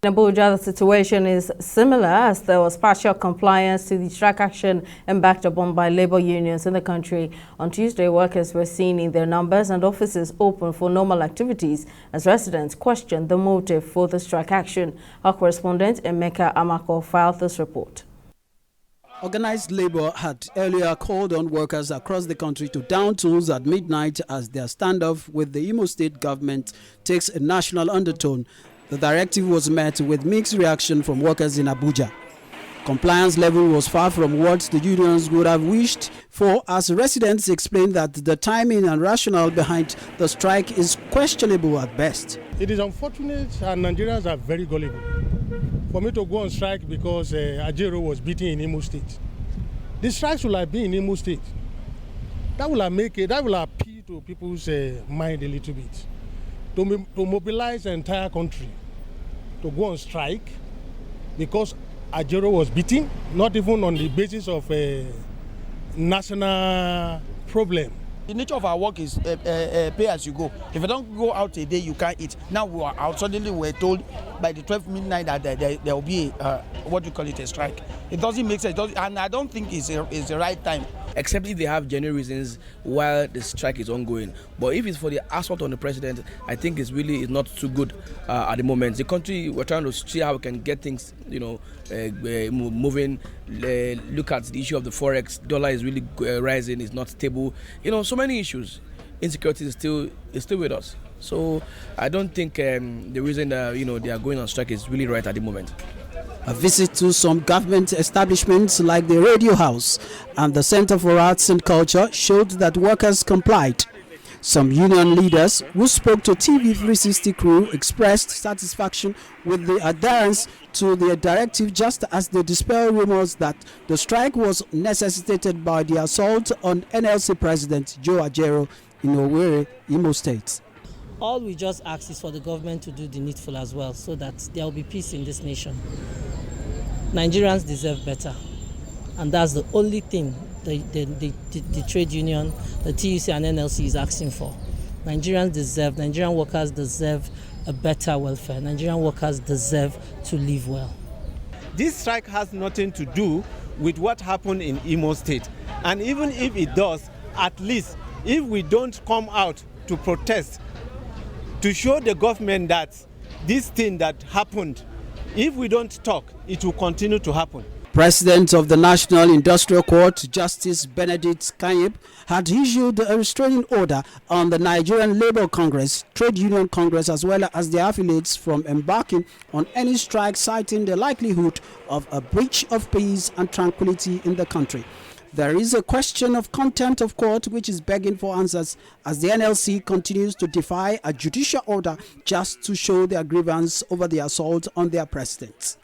In Abuja, the situation is similar as there was partial compliance to the strike action embarked upon by labor unions in the country. On Tuesday, workers were seen in their numbers and offices open for normal activities as residents questioned the motive for the strike action. Our correspondent Emeka Amako filed this report. Organized labor had earlier called on workers across the country to down tools at midnight as their standoff with the Imo State government takes a national undertone. The directive was met with mixed reaction from workers in Abuja. Compliance level was far from what the unions would have wished for, as residents explained that the timing and rationale behind the strike is questionable at best. It is unfortunate, and Nigerians are very gullible. For me to go on strike because Ajero was beaten in Imo State. The strikes will have been in Imo State. That will appeal to people's mind a little bit. To mobilize the entire country to go on strike because Ajero was beaten, not even on the basis of a national problem. The nature of our work is pay as you go. If you don't go out a day, you can't eat. Now we are out. Suddenly we're told by the 12 midnight that there will be a strike. It doesn't make sense, and I don't think it's the right time. Except if they have genuine reasons while the strike is ongoing. But if it's for the assault on the president, I think it's not too good at the moment. The country, we're trying to see how we can get things, moving. Look at the issue of the forex. Dollar is really rising. It's not stable. So many issues. Insecurity is still with us. So I don't think the reason that they are going on strike is really right at the moment. A visit to some government establishments like the Radio House and the Center for Arts and Culture showed that workers complied. Some union leaders who spoke to TV 360 crew expressed satisfaction with the adherence to the directive, just as they dispelled rumors that the strike was necessitated by the assault on NLC President Joe Ajero in Owerri, Imo State. All we just ask is for the government to do the needful as well, so that there will be peace in this nation. Nigerians deserve better, and that's the only thing the trade union, the TUC and NLC is asking for. Nigerian workers deserve a better welfare. Nigerian workers deserve to live well. This strike has nothing to do with what happened in Imo State. And even if it does, at least if we don't come out to protest, to show the government that this thing that happened, if we don't talk, it will continue to happen. President of the National Industrial Court, Justice Benedict Kanyip, had issued a restraining order on the Nigerian Labour Congress, Trade Union Congress, as well as their affiliates from embarking on any strike, citing the likelihood of a breach of peace and tranquility in the country. There is a question of contempt of court which is begging for answers as the NLC continues to defy a judicial order just to show their grievance over the assault on their president.